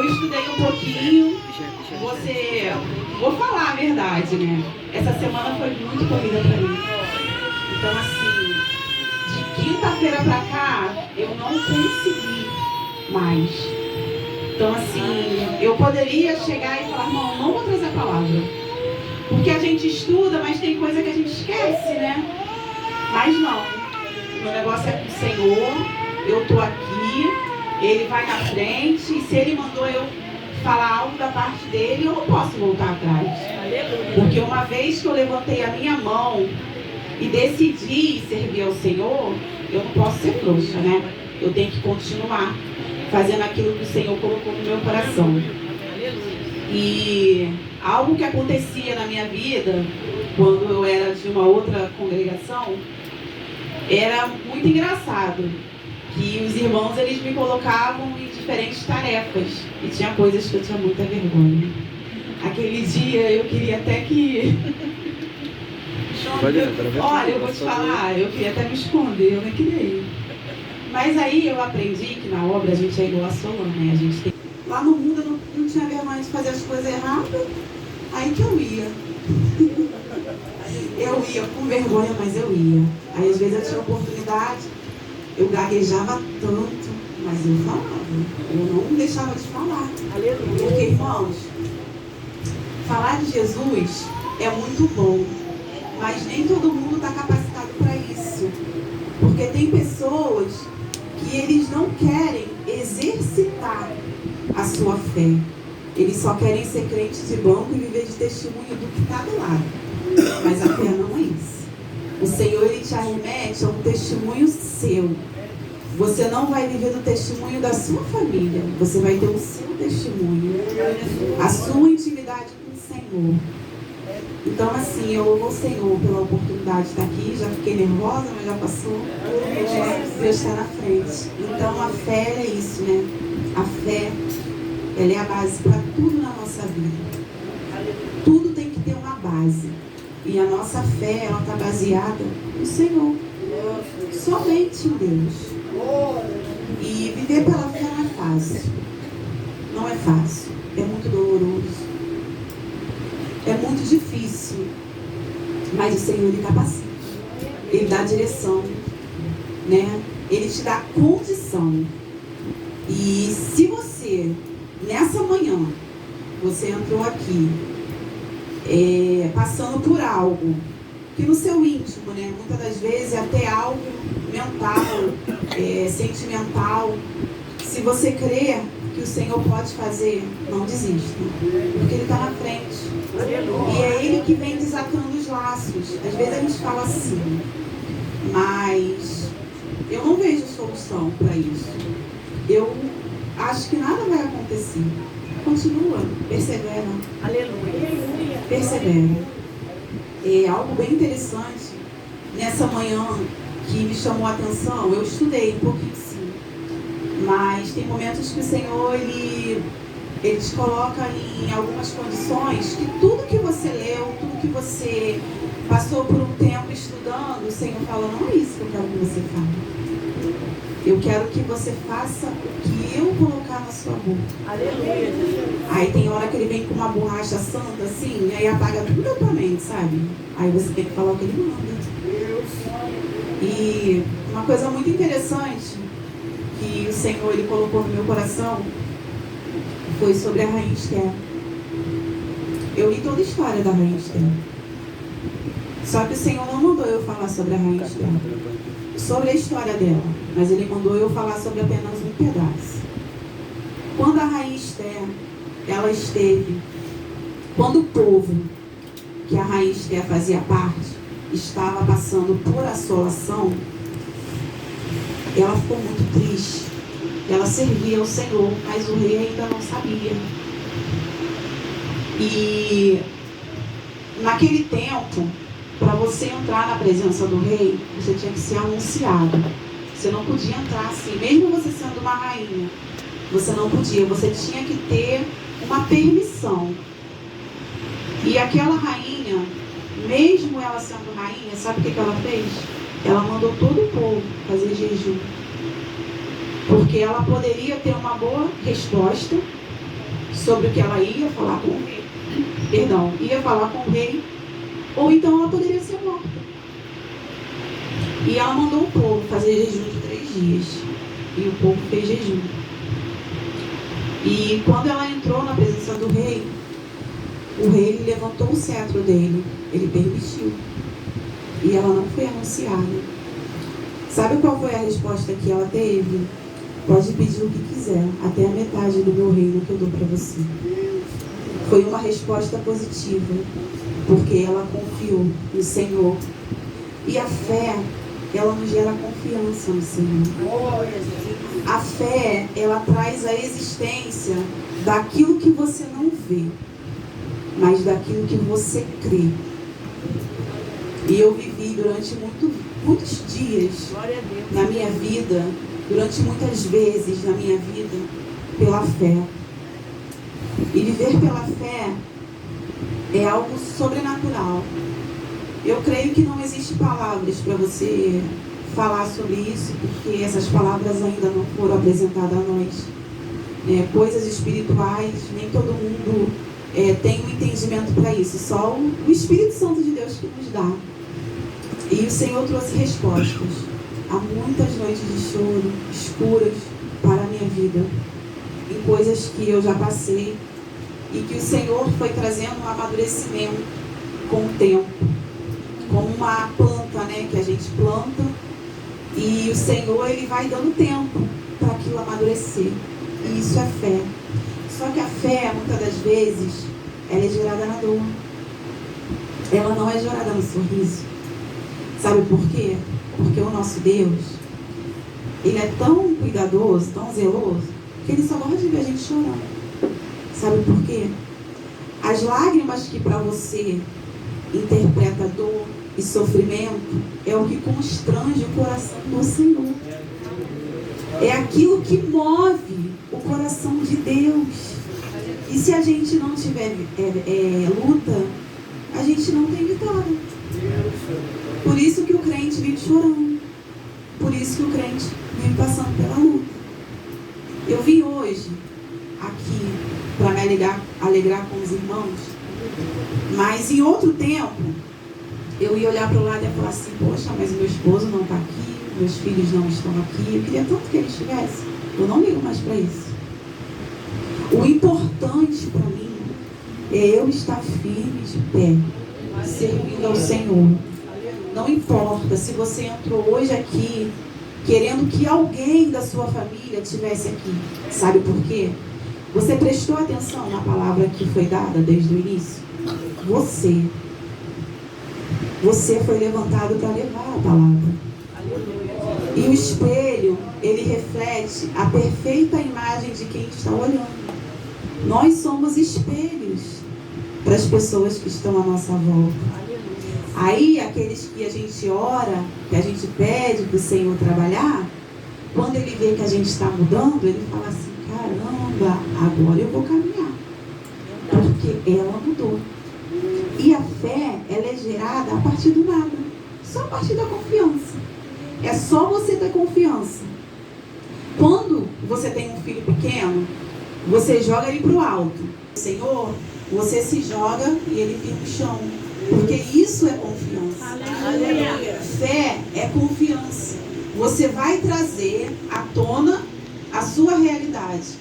eu estudei um pouquinho. Vou falar a verdade, né? Essa semana foi muito corrida pra mim. Então, assim, de quinta-feira pra cá, eu não consegui mais. Então, assim, eu poderia chegar e falar, não vou trazer a palavra. Porque a gente estuda, mas tem coisa que a gente esquece, né? Mas não. O meu negócio é com o Senhor, eu tô aqui, Ele vai na frente, e se Ele mandou eu falar algo da parte dele, eu não posso voltar atrás. Porque uma vez que eu levantei a minha mão e decidi servir ao Senhor, eu não posso ser frouxa, né? Eu tenho que continuar fazendo aquilo que o Senhor colocou no meu coração. E algo que acontecia na minha vida, quando eu era de uma outra congregação, era muito engraçado. Que os irmãos, eles me colocavam em diferentes tarefas. E tinha coisas que eu tinha muita vergonha. Aquele dia eu queria até que... Olha, eu vou te falar, eu queria até me esconder, eu não queria ir. Mas aí eu aprendi que na obra a gente é igual a Solon, né? A gente tem... Lá no mundo eu não tinha vergonha de fazer as coisas erradas, aí que eu ia. Eu ia com vergonha, mas eu ia. Aí às vezes eu tinha oportunidade, eu gaguejava tanto, mas eu falava. Eu não deixava de falar. Porque, irmãos, falar de Jesus é muito bom, mas nem todo mundo está capacitado para isso. Porque tem pessoas que eles não querem exercitar a sua fé. Eles só querem ser crentes de banco e viver de testemunho do que está do lado. Mas a fé não é isso. O Senhor, Ele te arremete a um testemunho seu. Você não vai viver do testemunho da sua família. Você vai ter o seu testemunho. A sua intimidade com o Senhor. Então, assim, eu louvo o Senhor pela oportunidade de estar aqui. Já fiquei nervosa, mas já passou. Deus está na frente. Então, a fé é isso, né? A fé, ela é a base para tudo na nossa vida. Tudo tem que ter uma base. E a nossa fé, ela está baseada no Senhor. Somente em Deus. E viver pela fé não é fácil. Não é fácil. É muito doloroso. É muito difícil. Mas o Senhor, Ele capacita. Ele dá direção. Né? Ele te dá condição. E se você, nessa manhã, você entrou aqui, passando por algo que no seu íntimo, né, muitas das vezes é até algo mental, sentimental, se você crer que o Senhor pode fazer, não desista, porque Ele está na frente. E é Ele que vem desatando os laços. Às vezes a gente fala assim, mas eu não vejo solução para isso. Eu acho que nada vai acontecer. Continua, persevera. Aleluia. Persevera. É algo bem interessante. Nessa manhã que me chamou a atenção, eu estudei um pouquinho sim. Mas tem momentos que o Senhor, Ele te coloca em algumas condições que tudo que você leu, tudo que você passou por um tempo estudando, o Senhor fala, não é isso que eu quero que você faça. Eu quero que você faça o que eu colocar na sua boca. Aleluia. Aí tem hora que Ele vem com uma borracha santa assim, aí apaga tudo da tua mente, sabe? Aí você tem que falar o que Ele manda. E uma coisa muito interessante que o Senhor, Ele colocou no meu coração foi sobre a Rainha Esther. Eu li toda a história da Rainha Esther. Só que o Senhor não mandou eu falar sobre a Rainha Esther, sobre a história dela, mas Ele mandou eu falar sobre apenas um pedaço. Quando a Rainha Esther, ela esteve, quando o povo que a Rainha Esther fazia parte estava passando por assolação, ela ficou muito triste. Ela servia ao Senhor, mas o rei ainda não sabia. E naquele tempo, para você entrar na presença do rei, você tinha que ser anunciado. Você não podia entrar assim, mesmo você sendo uma rainha. Você não podia, você tinha que ter uma permissão. E aquela rainha, mesmo ela sendo rainha, sabe o que ela fez? Ela mandou todo o povo fazer jejum. Porque ela poderia ter uma boa resposta, sobre o que ela ia falar com o rei. Perdão, ia falar com o rei, ou então ela poderia ser morta. E ela mandou o povo fazer jejum de 3 dias. E o povo fez jejum. E quando ela entrou na presença do rei, o rei levantou o cetro dele. Ele permitiu. E ela não foi anunciada. Sabe qual foi a resposta que ela teve? Pode pedir o que quiser, até a metade do meu reino que eu dou para você. Foi uma resposta positiva, porque ela confiou no Senhor. E a fé, ela nos gera confiança no Senhor. A fé, ela traz a existência daquilo que você não vê, mas daquilo que você crê. E eu vivi durante muitos dias na minha vida, durante muitas vezes na minha vida, pela fé. E viver pela fé é algo sobrenatural. Eu creio que não existem palavras para você falar sobre isso, porque essas palavras ainda não foram apresentadas a nós. Coisas espirituais, nem todo mundo tem um entendimento para isso. Só o Espírito Santo de Deus que nos dá. E o Senhor trouxe respostas a muitas noites de choro, escuras, para a minha vida. Em coisas que eu já passei. E que o Senhor foi trazendo um amadurecimento com o tempo. Como uma planta, né? Que a gente planta. E o Senhor, Ele vai dando tempo para aquilo amadurecer. E isso é fé. Só que a fé, muitas das vezes, ela é gerada na dor. Ela não é gerada no sorriso. Sabe por quê? Porque o nosso Deus, Ele é tão cuidadoso, tão zeloso, que Ele só gosta de ver a gente chorando. Sabe por quê? As lágrimas que para você interpreta dor e sofrimento é o que constrange o coração do Senhor. É aquilo que move o coração de Deus. E se a gente não tiver luta, a gente não tem vitória. Por isso que o crente vive chorando. Por isso que o crente vive passando pela luta. Eu vim hoje aqui para me alegrar com os irmãos. Mas em outro tempo, eu ia olhar para o lado e ia falar assim: poxa, mas meu esposo não está aqui, meus filhos não estão aqui. Eu queria tanto que eles estivessem. Eu não ligo mais para isso. O importante para mim é eu estar firme de pé, servindo ao Senhor. Não importa se você entrou hoje aqui querendo que alguém da sua família estivesse aqui. Sabe por quê? Você prestou atenção na palavra que foi dada desde o início? Você foi levantado para levar a palavra. E o espelho, ele reflete a perfeita imagem de quem está olhando. Nós somos espelhos para as pessoas que estão à nossa volta. Aí, aqueles que a gente ora, que a gente pede para o Senhor trabalhar, quando Ele vê que a gente está mudando, Ele fala assim: caramba, agora eu vou caminhar. Porque ela mudou. E a fé, ela é gerada a partir do nada. Só a partir da confiança. É só você ter confiança. Quando você tem um filho pequeno, você joga ele para o alto. Senhor, você se joga e ele fica no chão. Porque isso é confiança. Aleluia. Fé é confiança. Você vai trazer à tona a sua realidade,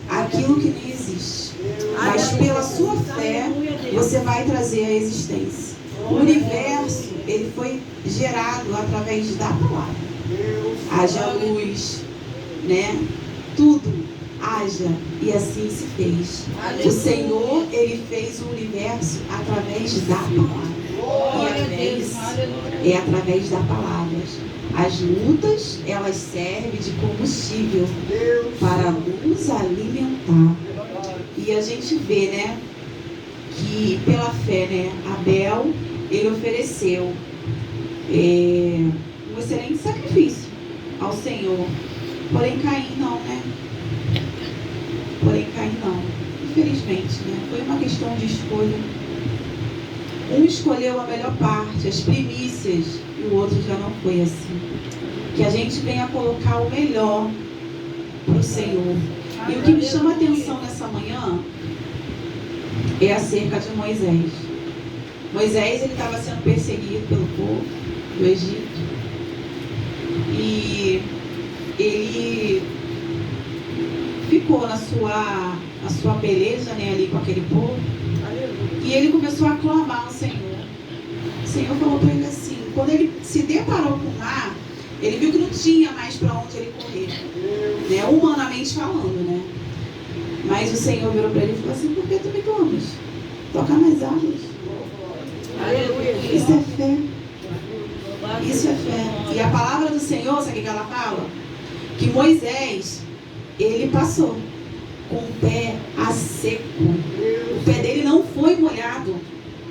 aquilo que não existe. Mas pela sua fé, você vai trazer a existência. O universo, ele foi gerado através da palavra. Haja luz, né? Tudo haja, e assim se fez. O Senhor, Ele fez o universo através da palavra. E é através da palavra. As lutas, elas servem de combustível para nos alimentar. E a gente vê, né, que pela fé, né, Abel, ele ofereceu um excelente sacrifício ao Senhor. Porém, Caim não, né? Infelizmente, né? Foi uma questão de escolha. Um escolheu a melhor parte, as primícias, e o outro já não foi assim. Que a gente venha colocar o melhor para o Senhor. E o que me chama a atenção nessa manhã é acerca de Moisés. Moisés, ele estava sendo perseguido pelo povo do Egito. E ele ficou na sua peleja, né, ali com aquele povo. E ele começou a clamar ao Senhor. O Senhor falou para ele assim, quando ele se deparou com o mar, ele viu que não tinha mais para onde ele correr, né, humanamente falando, né? Mas o Senhor virou para ele e falou assim, por que tu me clamas? Toca nas águas. Isso é fé. Isso é fé. E a palavra do Senhor, sabe o que ela fala? Que Moisés, ele passou com o pé a seco. O pé dele não foi molhado,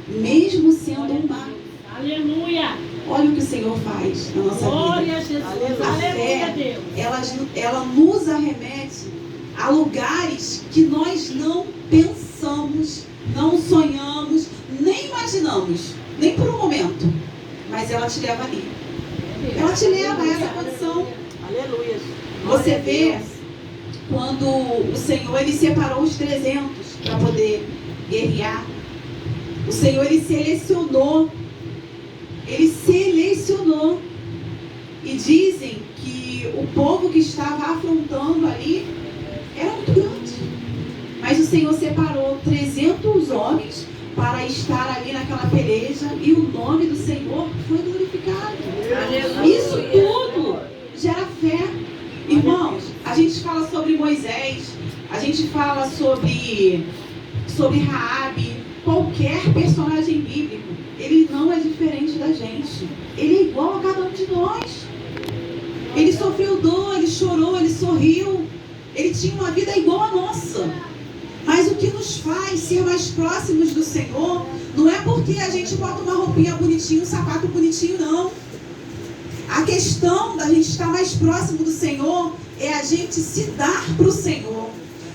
mesmo sendo um mar. Aleluia! Olha o que o Senhor faz na nossa Glória vida. a Jesus. A fé, Aleluia, Deus. ela nos arremete a lugares que nós não pensamos, não sonhamos, nem imaginamos, nem por um momento. Mas ela te leva ali. Ela te leva a essa condição. Aleluia. Você vê quando o Senhor, ele separou os 300 para poder guerrear. O Senhor, ele selecionou. Ele selecionou. E dizem que o povo que estava afrontando ali era muito grande. Mas o Senhor separou 300 homens para estar ali naquela peleja. E o nome do Senhor foi glorificado. Aleluia. Isso tudo gera fé. Irmãos, a gente fala sobre Moisés, a gente fala sobre Raabe, qualquer personagem bíblico, ele não é diferente da gente. Ele é igual a cada um de nós. Ele sofreu dor, ele chorou, ele sorriu. Ele tinha uma vida igual a nossa. Mas o que nos faz ser mais próximos do Senhor não é porque a gente bota uma roupinha bonitinha, um sapato bonitinho, não. A questão da gente estar mais próximo do Senhor é a gente se dar para o Senhor.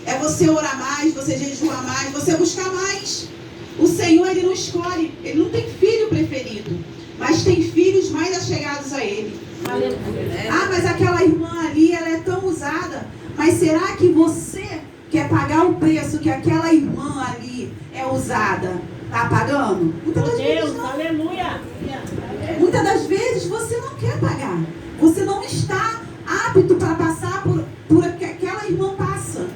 É você orar mais, você jejuar mais, você buscar mais. O Senhor, ele não escolhe, ele não tem filho preferido, mas tem filhos mais achegados a ele. Ah, mas aquela irmã ali, ela é tão usada. Mas será que você quer pagar o preço que aquela irmã ali é usada? Está pagando? Muitas das vezes não. Aleluia. Muitas das vezes você não quer pagar. Você não está apto para passar por o que aquela irmã passa.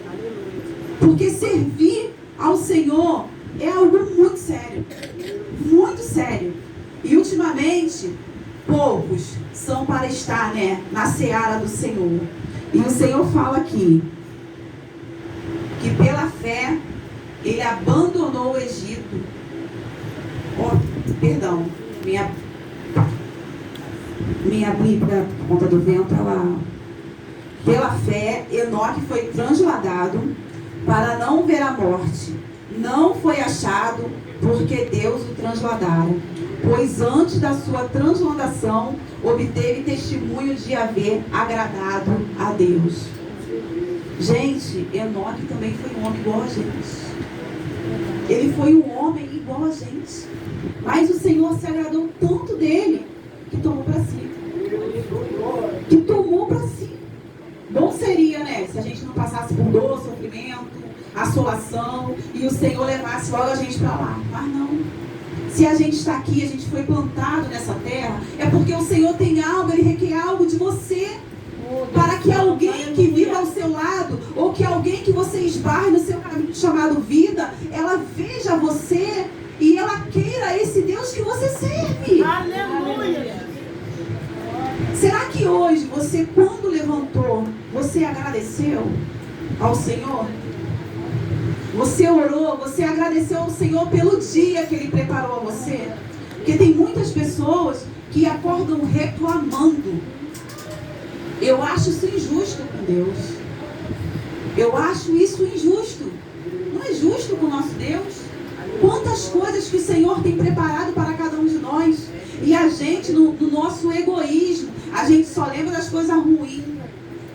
Porque servir ao Senhor é algo muito sério. Muito sério. E ultimamente, poucos são para estar, né, na seara do Senhor. E o Senhor fala aqui que pela fé ele abandonou o Egito. Perdão, minha Bíblia, por conta do vento, ela... Pela fé, Enoque foi transladado para não ver a morte. Não foi achado porque Deus o transladara. Pois antes da sua transladação, obteve testemunho de haver agradado a Deus. Gente, Enoque também foi um homem igual a gente. Ele foi um homem igual a gente. Mas o Senhor se agradou tanto dele que tomou para si. Que tomou para si. Bom seria, né, se a gente não passasse por dor, sofrimento, assolação, e o Senhor levasse logo a gente para lá. Mas não. Se a gente está aqui, a gente foi plantado nessa terra, é porque o Senhor tem algo, Ele requer algo de você. Para que alguém que viva ao seu lado, ou que alguém que você esbarre no seu caminho chamado vida, ela veja você e ela queira esse Deus que você serve. Aleluia. Será que hoje você, quando levantou, você agradeceu ao Senhor? Você orou, você agradeceu ao Senhor pelo dia que Ele preparou a você? Porque tem muitas pessoas que acordam reclamando. Eu acho isso injusto com Deus. Eu acho isso injusto. Não é justo com o nosso Deus? Quantas coisas que o Senhor tem preparado para cada um de nós. E a gente, no nosso egoísmo, a gente só lembra das coisas ruins.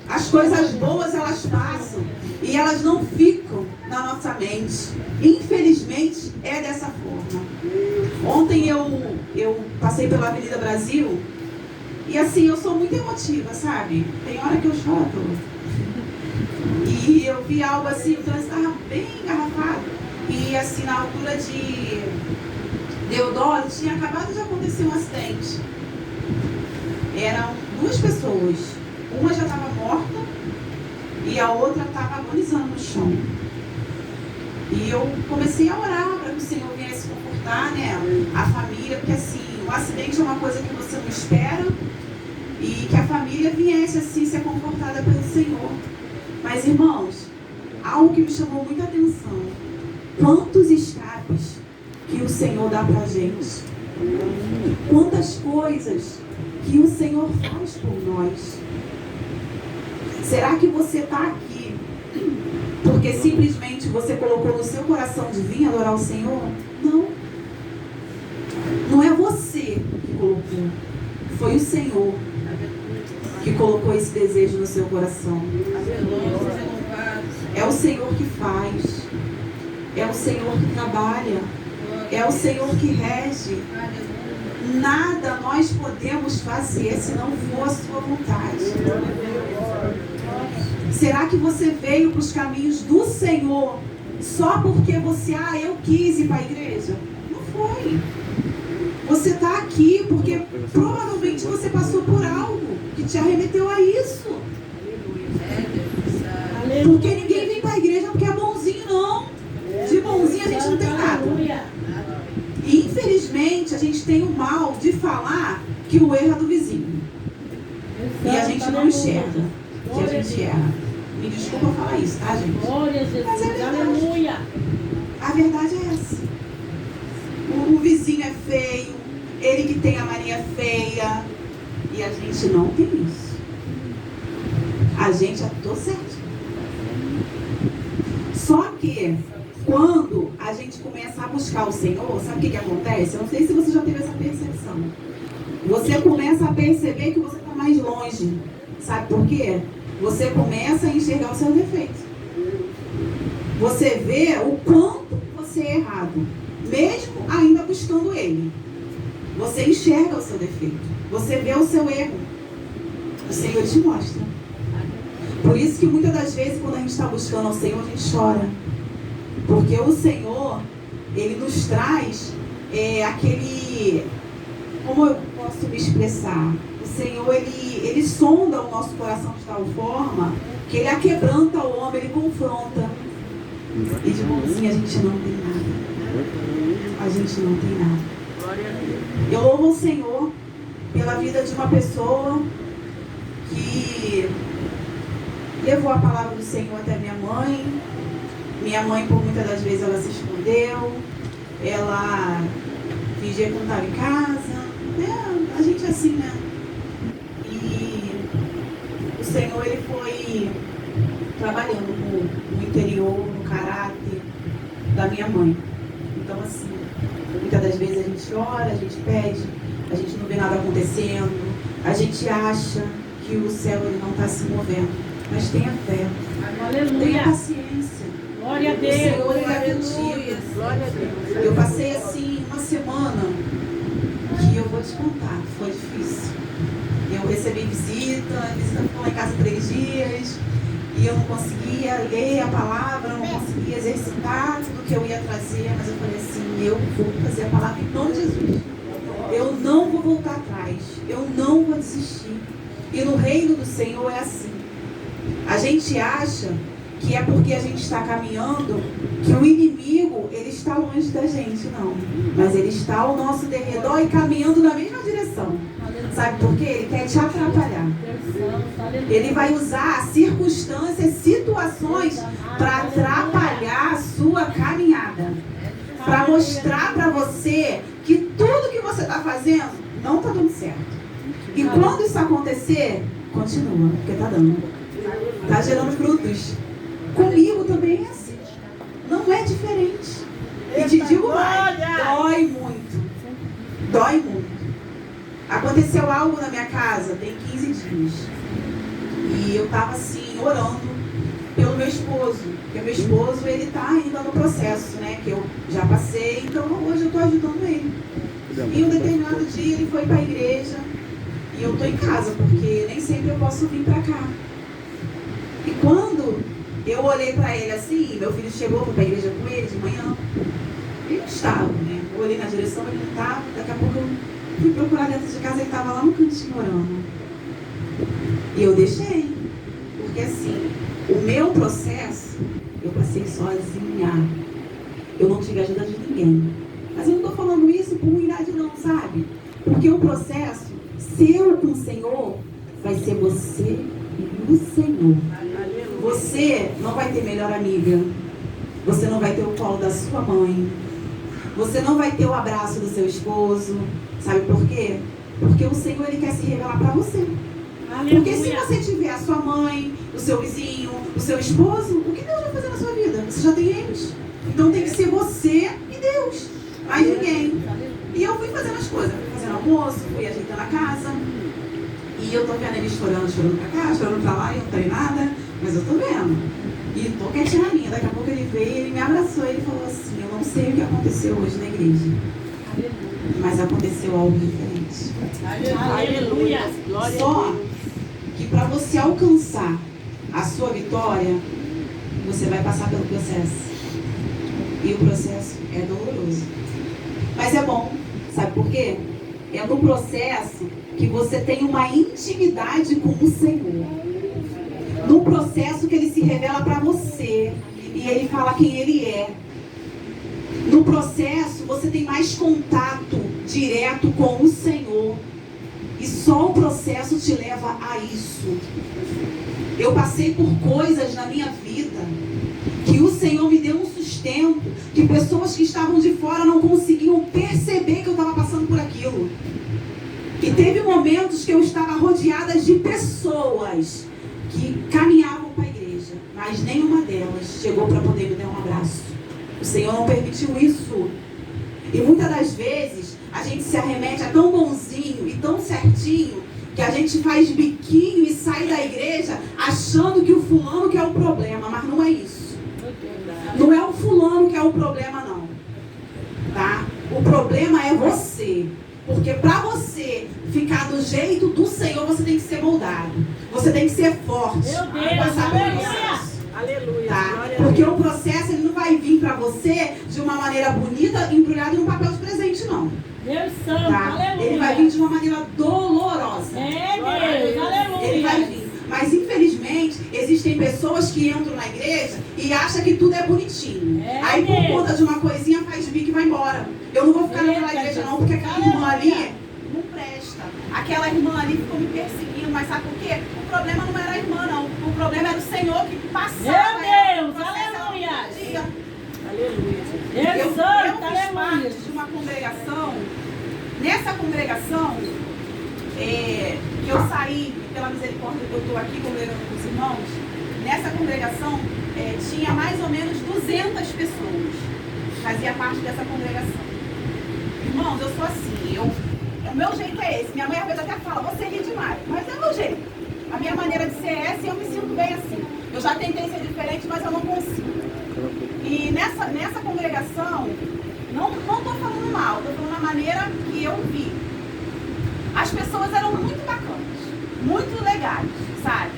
As coisas boas, elas passam. E elas não ficam na nossa mente. Infelizmente, é dessa forma. Ontem eu passei pela Avenida Brasil. E assim, eu sou muito emotiva, sabe? Tem hora que eu choro. E eu vi algo assim, o trânsito estava bem engarrafado. E E assim, na altura de Deodoro, tinha acabado de acontecer um acidente. Eram 2 pessoas. Uma já estava morta e a outra estava agonizando no chão. E eu comecei a orar para que o Senhor viesse confortar, né, a família, porque assim, o acidente é uma coisa que você não espera, e que a família viesse assim ser confortada pelo Senhor. Mas, irmãos, algo que me chamou muita atenção: quantos escapes que o Senhor dá pra gente, quantas coisas que o Senhor faz por nós. Será que você está aqui porque simplesmente você colocou no seu coração de vir adorar o Senhor? Não. Não é você que colocou. Foi o Senhor que colocou esse desejo no seu coração. É o Senhor que faz. É o Senhor que trabalha. É o Senhor que rege. Nada nós podemos fazer se não for a sua vontade. Será que você veio para os caminhos do Senhor só porque você, eu quis ir para a igreja? Não foi. Você está aqui porque provavelmente você passou por algo que te arremeteu a isso. Porque ninguém vem para a igreja porque é bonzinho, não. De bonzinho a gente não tem nada. E infelizmente a gente tem o mal de falar que o erro é do vizinho. E a gente não enxerga que a gente erra. Me desculpa falar isso, tá, gente? Mas é verdade. A verdade é essa. O vizinho é feio, ele que tem a mania feia, e a gente não tem isso. A gente atuou certo. Só que quando a gente começa a buscar o Senhor, sabe o que acontece? Eu não sei se você já teve essa percepção. Você começa a perceber que você está mais longe. Sabe por quê? Você começa a enxergar o seu defeito. Você vê o quanto você é errado, mesmo ainda buscando ele. Você enxerga o seu defeito. Você vê o seu erro. O Senhor te mostra. Por isso que muitas das vezes, quando a gente está buscando ao Senhor, a gente chora. Porque o Senhor, Ele nos traz aquele... Como eu posso me expressar? O Senhor, Ele sonda o nosso coração de tal forma que Ele aquebranta o homem, Ele confronta. E de bonzinho a gente não tem nada. A gente não tem nada. Eu louvo o Senhor pela vida de uma pessoa que levou a palavra do Senhor até minha mãe. Minha mãe, por muitas das vezes, ela se escondeu. Ela fingia que não estava em casa. A gente é assim, né? E o Senhor, Ele foi trabalhando no interior, no caráter da minha mãe. Então, assim, muitas das vezes a gente chora, a gente pede, a gente não vê nada acontecendo, a gente acha que o céu ele não está se movendo. Mas tenha fé, tenha paciência. Glória a Deus. O Senhor ele é contigo. Glória a Deus. Eu passei assim uma semana que eu vou te contar, foi difícil. Eu recebi visita, a visita ficou lá em casa 3 dias. E eu não conseguia ler a palavra, eu não conseguia exercitar tudo que eu ia trazer, mas eu falei assim, eu vou fazer a palavra em nome de Jesus. Eu não vou voltar atrás, eu não vou desistir. E no reino do Senhor é assim. A gente acha que é porque a gente está caminhando, que o inimigo, ele está longe da gente, não. Mas ele está ao nosso derredor e caminhando na mesma direção. Sabe por quê? Ele quer te atrapalhar. Ele vai usar circunstâncias, situações para atrapalhar a sua caminhada. Para mostrar para você que tudo que você está fazendo não está dando certo. E quando isso acontecer, continua, porque está dando. Está gerando frutos. Comigo também é assim. Não é diferente. E te digo mais, dói muito. Dói muito. Aconteceu algo na minha casa, tem 15 dias. E eu estava assim, orando pelo meu esposo. Porque meu esposo, ele está ainda no processo, né? Que eu já passei, então hoje eu estou ajudando ele. E um determinado dia ele foi para a igreja. E eu estou em casa, porque nem sempre eu posso vir para cá. E quando eu olhei para ele assim, meu filho chegou para a igreja com ele de manhã. não estava, né? Eu olhei na direção, ele não estava. Daqui a pouco eu fui procurar dentro de casa, ele estava lá no cantinho orando. E eu deixei. Porque assim, o meu processo, eu passei sozinha. Eu não tive ajuda de ninguém. Mas eu não estou falando isso por ruindade não, sabe? Porque o processo seu com o Senhor vai ser você e o Senhor. Você não vai ter melhor amiga. Você não vai ter o colo da sua mãe. Você não vai ter o abraço do seu esposo. Sabe por quê? Porque o Senhor, Ele quer se revelar para você. Porque se você tiver a sua mãe, o seu vizinho, o seu esposo, o que Deus vai fazer na sua vida? Você já tem eles. Então tem que ser você e Deus. Mais ninguém. E eu fui fazendo as coisas. Fui fazendo almoço, fui ajeitando a casa. E eu tô vendo ele chorando pra cá, chorando pra lá, e não tem nada. Mas eu tô vendo. E tô quietinha na minha. Daqui a pouco ele veio, ele me abraçou e ele falou assim: eu não sei o que aconteceu hoje na igreja. Mas aconteceu algo diferente. Aleluia. Só que para você alcançar a sua vitória, você vai passar pelo processo. E o processo é doloroso. Mas é bom. Sabe por quê? É no processo que você tem uma intimidade com o Senhor. No processo que Ele se revela para você. E Ele fala quem Ele é. No processo você tem mais contato direto com o Senhor. E só o processo te leva a isso. Eu passei por coisas na minha vida que o Senhor me deu um sustento, que pessoas que estavam de fora não conseguiam perceber que eu estava passando por aquilo. E teve momentos que eu estava rodeada de pessoas que caminhavam para a igreja, mas nenhuma delas chegou para poder me dar um abraço. O Senhor não permitiu isso. E muitas das vezes a gente se arremete a tão bonzinho e tão certinho que a gente faz biquinho e sai da igreja achando que o fulano que é o problema, mas não é isso. Não é o fulano que é o problema não, tá? O problema é você. Porque para você ficar do jeito do Senhor, você tem que ser moldado. Você tem que ser forte. Meu Deus, aleluia. Aleluia. Tá? Porque o processo ele não vai vir para você de uma maneira bonita, embrulhado num papel de presente, não. Deus santo, Tá? aleluia. Ele vai vir de uma maneira dolorosa. É Deus, aleluia. Ele vai vir. Mas infelizmente, existem pessoas que entram na igreja e acham que tudo é bonitinho. Aí por conta de uma coisinha faz bico e vai embora. Eu não vou ficar naquela igreja não, porque aquela irmã ali não presta. Aquela irmã ali ficou me perseguindo, mas sabe por quê? O problema não era a irmã não. O problema era o Senhor que passava. Meu Deus, aleluia. Aleluia. Eu fiz parte de uma congregação. Nessa congregação, que eu saí, pela misericórdia que eu estou aqui congregando com os irmãos, nessa congregação tinha mais ou menos 200 pessoas. Fazia parte dessa congregação. Irmãos, eu sou assim, o meu jeito é esse. Minha mãe às vezes até fala, você ri demais, mas é o meu jeito. A minha maneira de ser é essa e eu me sinto bem assim. Eu já tentei ser diferente, mas eu não consigo. E nessa congregação, não estou falando mal, estou falando a maneira que eu vi. As pessoas eram muito bacanas, muito legais, sabe?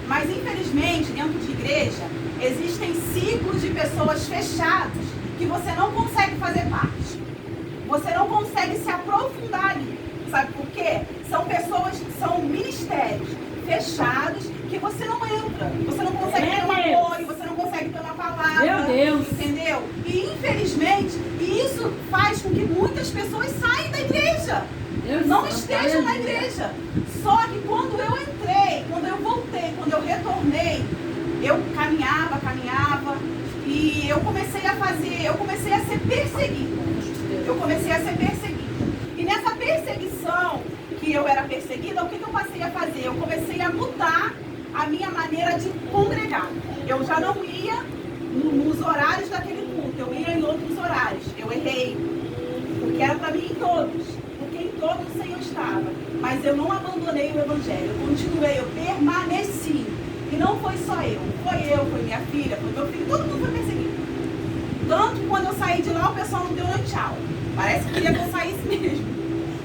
Mas infelizmente, dentro de igreja, existem ciclos de pessoas fechados que você não consegue fazer parte. Você não consegue se aprofundar ali. Sabe por quê? São pessoas, são ministérios fechados que você não entra. Você não consegue ter um apoio, você não consegue ter uma palavra. Meu Deus! Entendeu? E infelizmente, isso faz com que muitas pessoas saiam da igreja. Não estejam na igreja. Só que quando eu entrei, quando eu voltei, quando eu retornei, eu caminhava e eu comecei a ser perseguida. E nessa perseguição que eu era perseguida, o que eu passei a fazer? Eu comecei a mudar a minha maneira de congregar. Eu já não ia nos horários daquele culto, eu ia em outros horários. Eu errei, porque era para mim em todos, porque em todos o Senhor estava. Mas eu não abandonei o Evangelho, eu continuei, eu permaneci. E não foi só eu, foi minha filha, foi meu filho, todo mundo foi perseguido. Tanto que quando eu saí de lá, o pessoal não deu nem tchau. Parece que queria que eu saísse mesmo.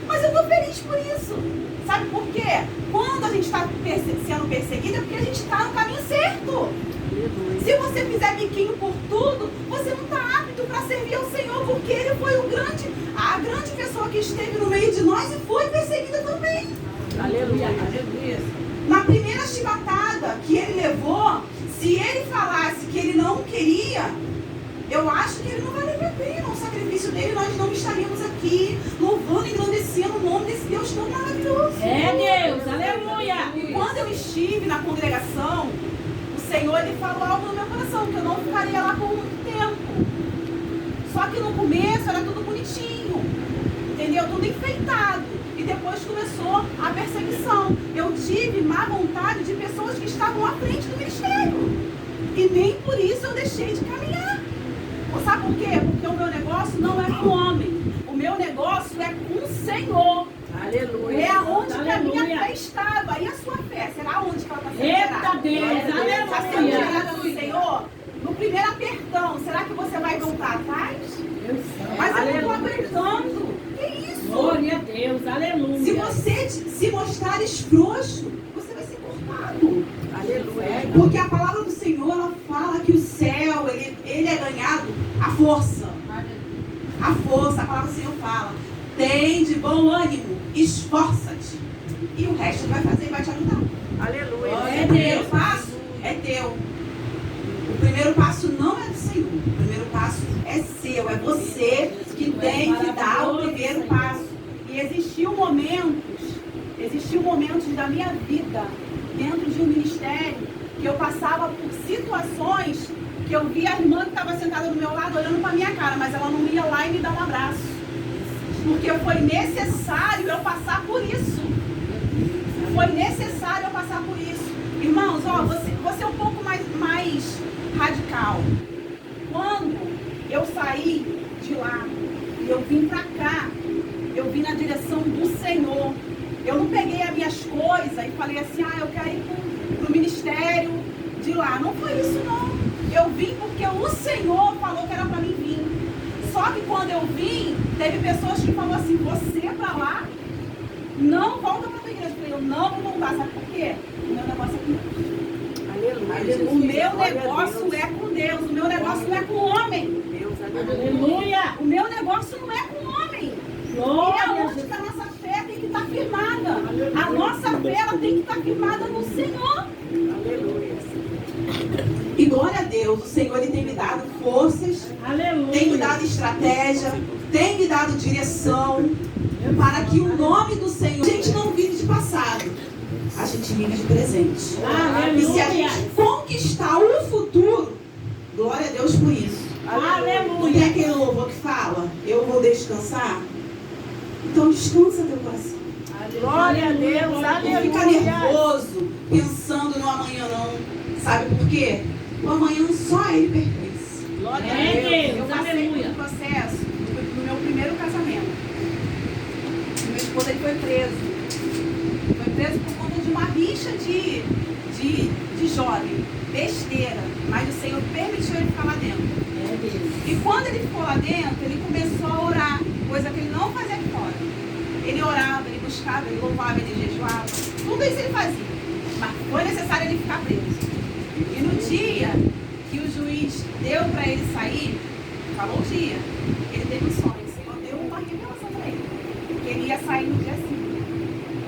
Mas eu estou feliz por isso. Sabe por quê? Quando a gente está sendo perseguido, é porque a gente está no caminho certo. Se você fizer biquinho por tudo, você não está apto para servir ao Senhor, porque Ele foi que esteve no meio de nós e foi perseguida também. Aleluia. Aleluia. Na primeira chibatada que ele levou, se ele falasse que ele não queria, eu acho que ele não valeria a pena o sacrifício dele. Nós não estaríamos aqui louvando e engrandecendo o nome desse Deus tão maravilhoso. É Deus, aleluia. E quando eu estive na congregação, o Senhor ele falou algo no meu coração, que eu não ficaria lá por muito tempo. Só que no começo era tudo bonitinho, entendeu? Tudo enfeitado. E depois começou a perseguição. Eu tive má vontade de pessoas que estavam à frente do ministério. E nem por isso eu deixei de caminhar. Sabe por quê? Porque o meu negócio não é com o homem. O meu negócio é com o Senhor. Aleluia. É aonde que a Aleluia. minha fé estava. E a sua fé? Será onde que ela está sendo Eita gerada? Deus, Está sendo aleluia. gerada no Senhor? No primeiro apertão, será que você vai voltar atrás? Mas eu não estou aguentando. Que isso? Glória a Deus, aleluia. Se você se mostrares frouxo, você vai ser cortado. Aleluia. Porque a palavra do Senhor, ela fala que o céu, ele é ganhado à força. A força, a palavra do Senhor fala. Tem de bom ânimo, esforça-te. E o resto ele vai fazer e vai te ajudar. Aleluia. O primeiro passo é teu. O primeiro passo não é do Senhor. O primeiro passo é seu. É você que tem que dar o primeiro passo. E existiu momentos da minha vida, dentro de um ministério, que eu passava por situações que eu via a irmã que estava sentada do meu lado olhando para a minha cara, mas ela não ia lá e me dar um abraço. Porque foi necessário eu passar por isso. Foi necessário eu passar por isso. Irmãos, ó, você é um pouco mais radical. Quando eu saí de lá e eu vim para cá, eu vim na direção do Senhor. Eu não peguei as minhas coisas e falei assim, eu quero ir para o ministério de lá. Não foi isso, não. Eu vim porque o Senhor falou que era para mim vir. Só que quando eu vim, teve pessoas que falaram assim, você para lá, não volta para a tua igreja. Eu falei, eu não vou voltar. Sabe por quê? O meu negócio é com Deus. Aleluia. O meu negócio é com Deus. O meu negócio não é com o homem. Aleluia. O meu negócio não é com o homem. Glória É a onde Deus. que a nossa fé tem que estar firmada. A nossa fé ela tem que estar firmada no Senhor. Aleluia. E glória a Deus, o Senhor ele tem me dado forças, Aleluia. tem me dado estratégia, tem me dado direção, para que o nome do Senhor... A gente não vive de passado, a gente vive de presente. E se a Aleluia. gente conquistar o futuro, glória a Deus por isso. Não tem Aleluia. aquele louvor que fala, eu vou descansar? Então descansa teu coração. Glória a Deus. Não fica Aleluia. nervoso, pensando no amanhã não. Sabe por quê? O amanhã só ele pertence. Glória a Deus. Eu passei por Aleluia. um processo no meu primeiro casamento. Meu esposo ele foi preso. Foi preso por conta de uma rixa de jovem. Besteira. Mas o Senhor permitiu ele ficar lá dentro. É Deus. E quando ele ficou lá dentro, ele começou a orar. Coisa que ele não fazia aqui fora. Ele orava, ele buscava, ele louvava, ele jejuava. Tudo isso ele fazia. Mas foi necessário ele ficar preso. E no dia que o juiz deu para ele sair, falou o dia, ele teve um sonho. O Senhor deu uma revelação para ele, que ele ia sair no dia seguinte.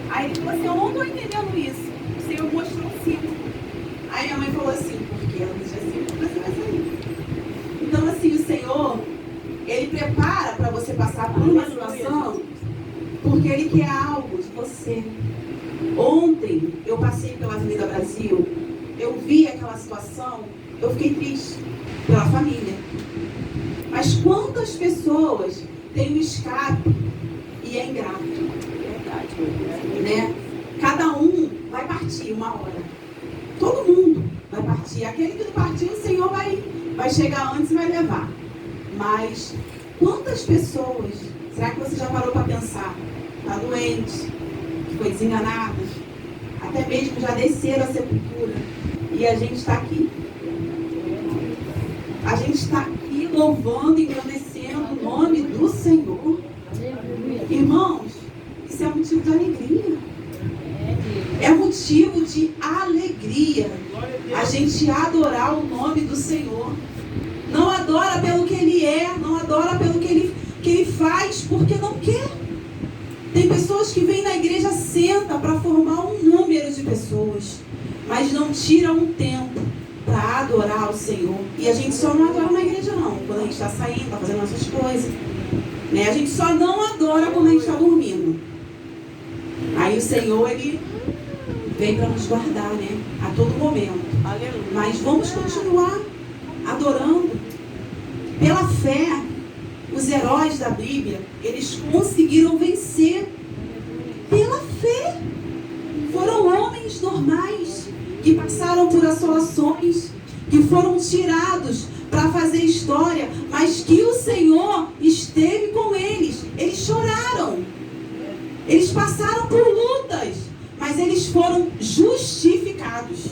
Aí ele falou assim, eu não estou entendendo isso. O Senhor mostrou o ciclo. Aí minha mãe falou assim, porque no dia seguinte você vai sair. Então assim, o Senhor, ele prepara para você passar por uma situação, porque ele quer algo de você. Ontem eu passei pela Avenida Brasil, eu vi aquela situação, eu fiquei triste pela família. Mas quantas pessoas têm um escape e é ingrato? Né? Cada um vai partir uma hora. Todo mundo vai partir. Aquele que não partiu, o Senhor vai chegar antes e vai levar. Mas quantas pessoas, será que você já parou para pensar? Está doente, foi desenganada, até mesmo já desceram a sepultura. E a gente está aqui. A gente está aqui louvando e engrandecendo o nome do Senhor. Irmãos, isso é motivo de alegria. É motivo de alegria a gente adorar o nome do Senhor. Não adora pelo que Ele é, não adora pelo que Ele faz, porque não quer. Tem pessoas que vêm na igreja, senta para formar um número de pessoas, mas não tiram um tempo para adorar o Senhor. E a gente só não adora na igreja não, quando a gente está saindo, está fazendo nossas coisas, né? A gente só não adora quando a gente está dormindo. Aí o Senhor, Ele vem para nos guardar, né? A todo momento. Aleluia. Mas vamos continuar adorando. Pela fé, os heróis da Bíblia, eles conseguiram vencer. Pela fé. Foram homens normais que passaram por assolações, que foram tirados para fazer história, mas que o Senhor esteve com eles. Eles choraram. Eles passaram por lutas, mas eles foram justificados.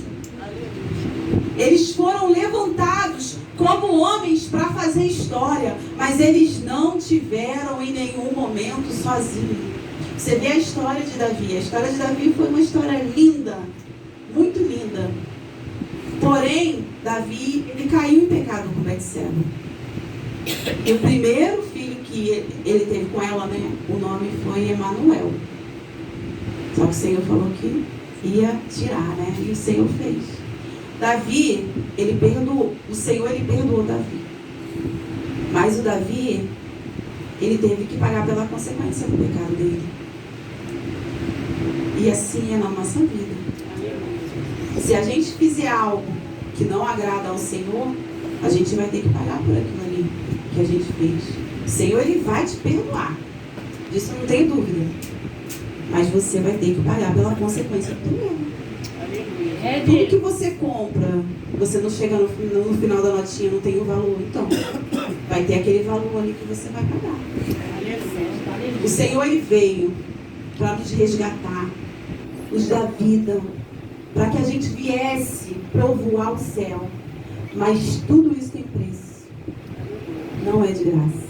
Eles foram levantados como homens para fazer história, mas eles não tiveram em nenhum momento sozinhos. Você vê a história de Davi. A história de Davi foi uma história linda, muito linda. Porém, Davi, ele caiu em pecado com Betseba. E o primeiro filho que ele teve com ela, né, o nome foi Emanuel. Só que o Senhor falou que ia tirar, né? E o Senhor fez. Davi, ele perdoou. O Senhor, ele perdoou Davi. Mas o Davi, ele teve que pagar pela consequência do pecado dele. E assim é na nossa vida. Se a gente fizer algo que não agrada ao Senhor, a gente vai ter que pagar por aquilo ali que a gente fez. O Senhor, ele vai te perdoar. Disso não tem dúvida. Mas você vai ter que pagar pela consequência do erro. Tudo que você compra, você não chega no final da notinha, não tem o valor. Então, vai ter aquele valor ali que você vai pagar. O Senhor, ele veio para nos resgatar, nos dar vida, para que a gente viesse povoar o céu. Mas tudo isso tem preço. Não é de graça.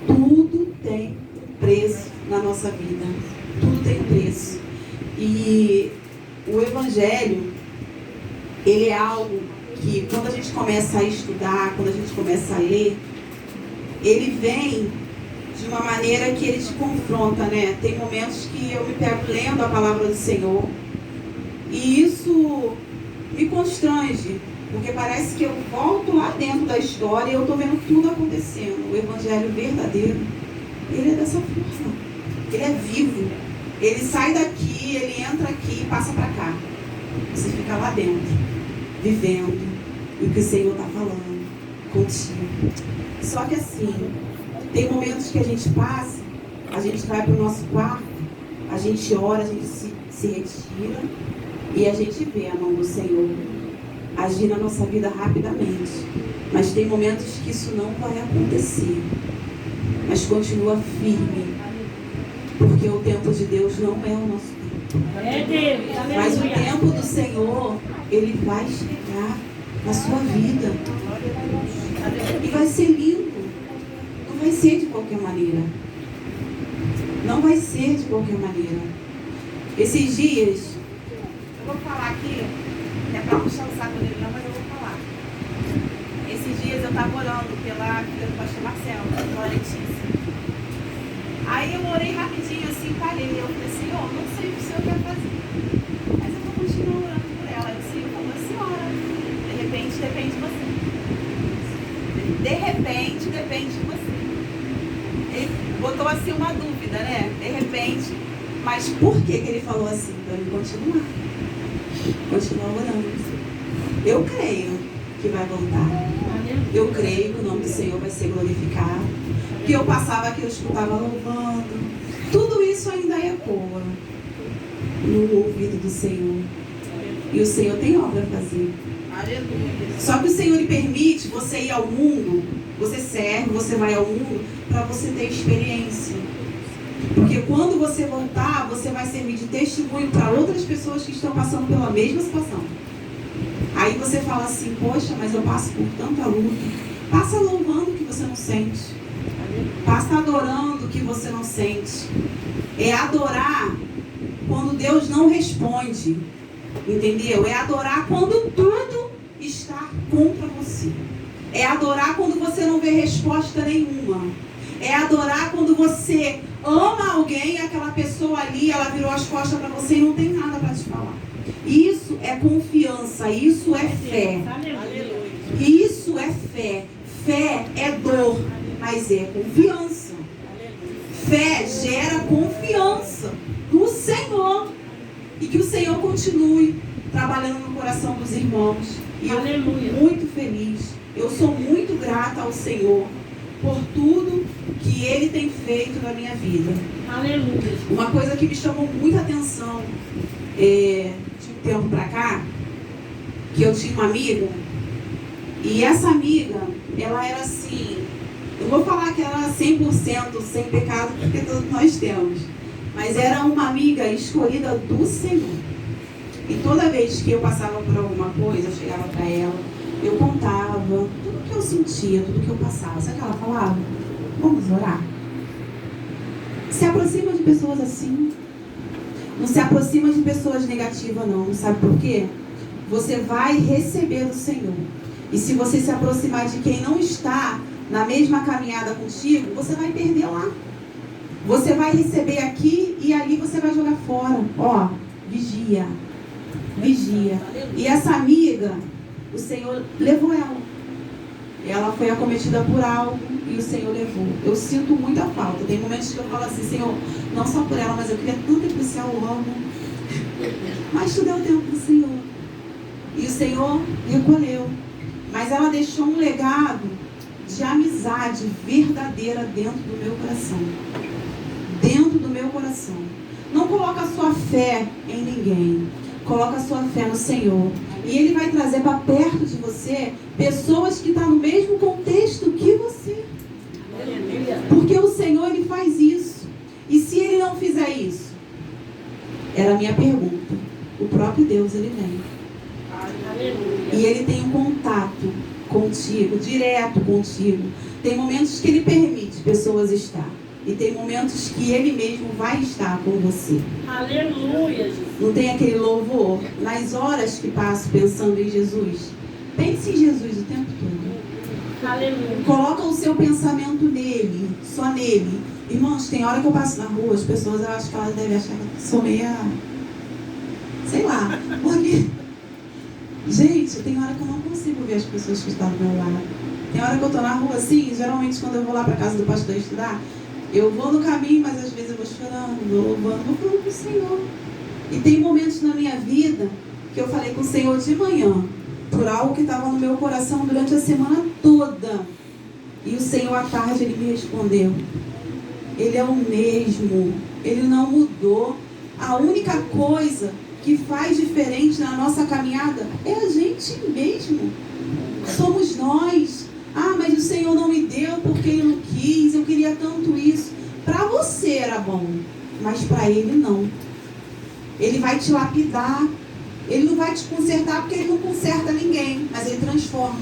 Tudo tem preço na nossa vida. Tudo tem preço. E o Evangelho, ele é algo que, quando a gente começa a estudar, quando a gente começa a ler, ele vem de uma maneira que ele te confronta, né? Tem momentos que eu me pego lendo a palavra do Senhor e isso me constrange, porque parece que eu volto lá dentro da história e eu estou vendo tudo acontecendo. O Evangelho verdadeiro, ele é dessa forma. Ele é vivo. Ele sai daqui, ele entra aqui e passa para cá. Você fica lá dentro, vivendo o que o Senhor está falando contigo. Só que assim, tem momentos que a gente passa, a gente vai para o nosso quarto, a gente ora, a gente se retira e a gente vê a mão do Senhor agir na nossa vida rapidamente. Mas tem momentos que isso não vai acontecer. Mas continua firme. Porque o tempo de Deus não é o nosso tempo. Mas o tempo do Senhor, ele vai chegar na sua vida. E vai ser lindo. Não vai ser de qualquer maneira. Não vai ser de qualquer maneira. Esses dias, eu vou falar aqui, não é para puxar o saco dele não, mas eu vou falar. Esses dias eu estava orando pela filha do pastor Marcelo, pela Letícia. Aí eu orei rapidinho assim, parei. Eu falei, Senhor, não sei o que o Senhor quer fazer, mas eu vou continuar orando por ela. Aí o Senhor falou, senhora, de repente depende de você. De repente depende de você. Ele botou assim uma dúvida, né? De repente. Mas por que ele falou assim? Para ele continuar. Continuar orando. Eu creio que vai voltar. Eu creio que o nome do Senhor vai ser glorificado. Que eu passava aqui, eu escutava louvando. Tudo isso ainda ecoa no ouvido do Senhor. E o Senhor tem obra a fazer. Só que o Senhor lhe permite você ir ao mundo. Você serve, você vai ao mundo para você ter experiência. Porque quando você voltar, você vai servir de testemunho para outras pessoas que estão passando pela mesma situação. Aí você fala assim, poxa, mas eu passo por tanta luta. Passa louvando o que você não sente. Passa adorando o que você não sente. É adorar quando Deus não responde. Entendeu? É adorar quando tudo está contra você. É adorar quando você não vê resposta nenhuma. É adorar quando você ama alguém e aquela pessoa ali, ela virou as costas para você e não tem nada para te falar. Isso é confiança, isso é fé. Isso é fé. Fé é dor, mas é confiança. Fé gera confiança no Senhor. E que o Senhor continue trabalhando no coração dos irmãos. E eu fico muito feliz. Eu sou muito grata ao Senhor por tudo que Ele tem feito na minha vida. Aleluia. Uma coisa que me chamou muita atenção de um tempo pra cá, que eu tinha uma amiga, e essa amiga, ela era assim, eu vou falar que ela era 100% sem pecado, porque todos nós temos, mas era uma amiga escolhida do Senhor. E toda vez que eu passava por alguma coisa, eu chegava para ela, eu contava tudo que eu sentia, tudo que eu passava. Sabe o que ela falava? Vamos orar. Se aproxima de pessoas assim. Não se aproxima de pessoas negativas, não. Sabe por quê? Você vai receber do Senhor. E se você se aproximar de quem não está na mesma caminhada contigo, você vai perder lá. Você vai receber aqui e ali você vai jogar fora. Ó, vigia. Vigia. E essa amiga, o Senhor levou ela. Ela foi acometida por algo e o Senhor levou. Eu sinto muita falta. Tem momentos que eu falo assim, Senhor, não só por ela, mas eu queria tanto ir para o céu, eu amo. Mas tu deu tempo do Senhor. E o Senhor recolheu. Mas ela deixou um legado de amizade verdadeira dentro do meu coração. Dentro do meu coração. Não coloca a sua fé em ninguém. Coloca a sua fé no Senhor. E Ele vai trazer para perto de você pessoas que estão no mesmo contexto que você. Porque o Senhor, Ele faz isso. E se Ele não fizer isso? Era a minha pergunta. O próprio Deus, Ele vem. E Ele tem um contato contigo, direto contigo. Tem momentos que Ele permite pessoas estar. E tem momentos que Ele mesmo vai estar com você. Aleluia, Jesus. Não tem aquele louvor? Nas horas que passo pensando em Jesus, pense em Jesus o tempo todo. Aleluia. Coloca o seu pensamento nele, só nele. Irmãos, tem hora que eu passo na rua, as pessoas, eu acho que elas devem achar que eu sou meia... sei lá. Porque, gente, tem hora que eu não consigo ver as pessoas que estão do meu lado. Tem hora que eu tô na rua assim, geralmente quando eu vou lá para casa do pastor estudar, eu vou no caminho, mas às vezes eu vou chorando, vou louvando, vou falando com o Senhor. E tem momentos na minha vida que eu falei com o Senhor de manhã, por algo que estava no meu coração durante a semana toda. E o Senhor à tarde, Ele me respondeu. Ele é o mesmo, Ele não mudou. A única coisa que faz diferente na nossa caminhada é a gente mesmo. Somos nós. Ah, mas o Senhor não me deu porque Ele não quis, eu queria tanto isso. Para você era bom, mas para Ele não. Ele vai te lapidar. Ele não vai te consertar porque Ele não conserta ninguém, mas Ele transforma.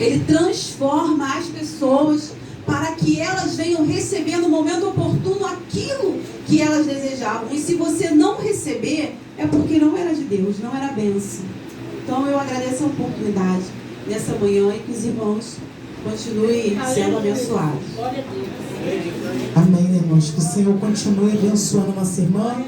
Ele transforma as pessoas para que elas venham receber no momento oportuno aquilo que elas desejavam. E se você não receber, é porque não era de Deus, não era bênção. Então eu agradeço a oportunidade nessa manhã e que os irmãos continuem sendo abençoados. Glória a Deus. Amém, irmãos. Que o Senhor continue abençoando a nossa irmã.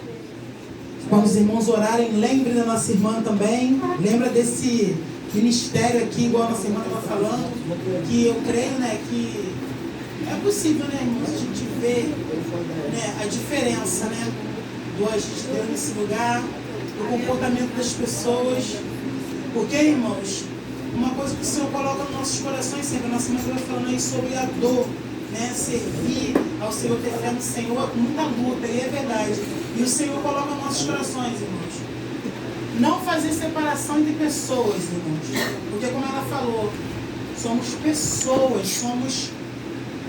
Quando os irmãos orarem, lembre da nossa irmã também. Lembra desse ministério aqui, igual a nossa irmã estava falando. Que eu creio, né, que é possível, né, irmãos, a gente ver, né, a diferença, né, do agir de Deus nesse lugar, do comportamento das pessoas. Porque, irmãos, uma coisa que o Senhor coloca nos nossos corações sempre, a nossa irmã estava falando aí sobre a dor, né, servir ao Senhor, ter fé no Senhor, muita luta, e é verdade. E o Senhor coloca nos nossos corações, irmãos, não fazer separação entre pessoas, irmãos. Porque como ela falou, somos pessoas, somos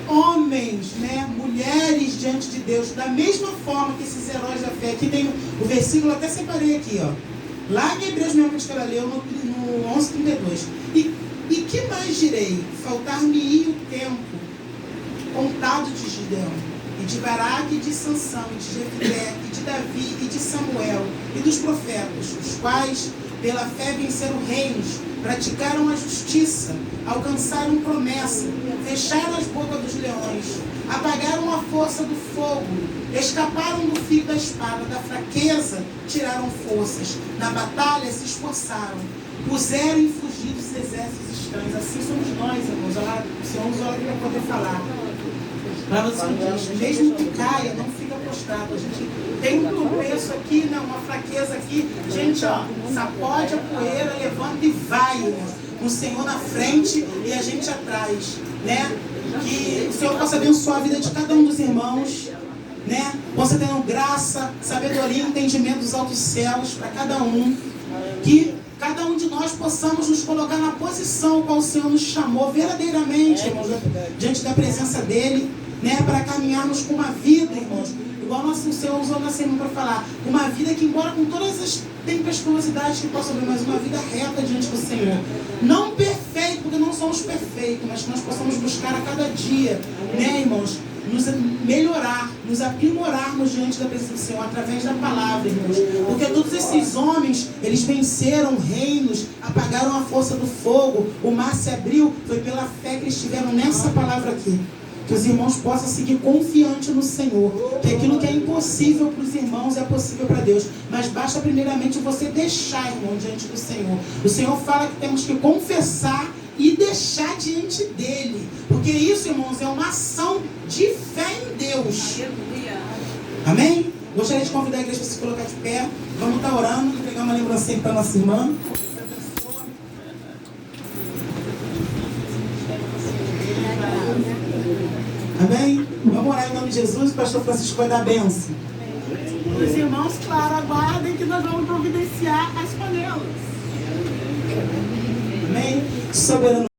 homens, né, mulheres diante de Deus, da mesma forma que esses heróis da fé. Aqui tem o versículo, até separei aqui, ó. Lá em Hebreus mesmo que ela leu, no 11:32. E que mais direi? Faltar-me-ia o tempo contado de Gideão, e de Baraque, e de Sansão, e de Jefté, e de Davi, e de Samuel, e dos profetas, os quais pela fé venceram reinos, praticaram a justiça, alcançaram promessa, fecharam as bocas dos leões, apagaram a força do fogo, escaparam do fio da espada, da fraqueza tiraram forças, na batalha se esforçaram, puseram em fugir dos exércitos estranhos. Assim somos nós, irmãos. O Senhor nos olha para poder falar. Para você diz, mesmo que caia, não fica prostrado. A gente tem um tropeço aqui, né, uma fraqueza aqui. Gente, ó, sacode a poeira, levanta e vai, irmãos. O Senhor na frente e a gente atrás, né? Que o Senhor possa abençoar a vida de cada um dos irmãos, né? Possa ter graça, sabedoria e entendimento dos altos céus para cada um. Que cada um de nós possamos nos colocar na posição qual o Senhor nos chamou verdadeiramente, irmãos, diante da presença dEle, né? Para caminharmos com uma vida, irmãos, igual o Senhor usou na semana para falar, uma vida que, embora com todas as tempestuosidades que possam vir, mas uma vida reta diante do Senhor. Não perfeito, porque não somos perfeitos, mas que nós possamos buscar a cada dia, né, irmãos, nos melhorar, nos aprimorarmos diante da presença do Senhor através da palavra, irmãos. Porque todos esses homens, eles venceram reinos, apagaram a força do fogo, o mar se abriu, foi pela fé que eles tiveram nessa palavra aqui. Que os irmãos possam seguir confiante no Senhor, que aquilo que é impossível para os irmãos é possível para Deus, mas basta primeiramente você deixar, irmão, diante do Senhor. O Senhor fala que temos que confessar e deixar diante dEle, porque isso, irmãos, é uma ação de fé em Deus. Amém? Gostaria de convidar a igreja para se colocar de pé. Vamos estar orando, pegar uma lembrancinha para a nossa irmã. Amém? Vamos orar em nome de Jesus. O pastor Francisco vai dar a bênção. Os irmãos, claro, aguardem que nós vamos providenciar as panelas. Amém? Soberano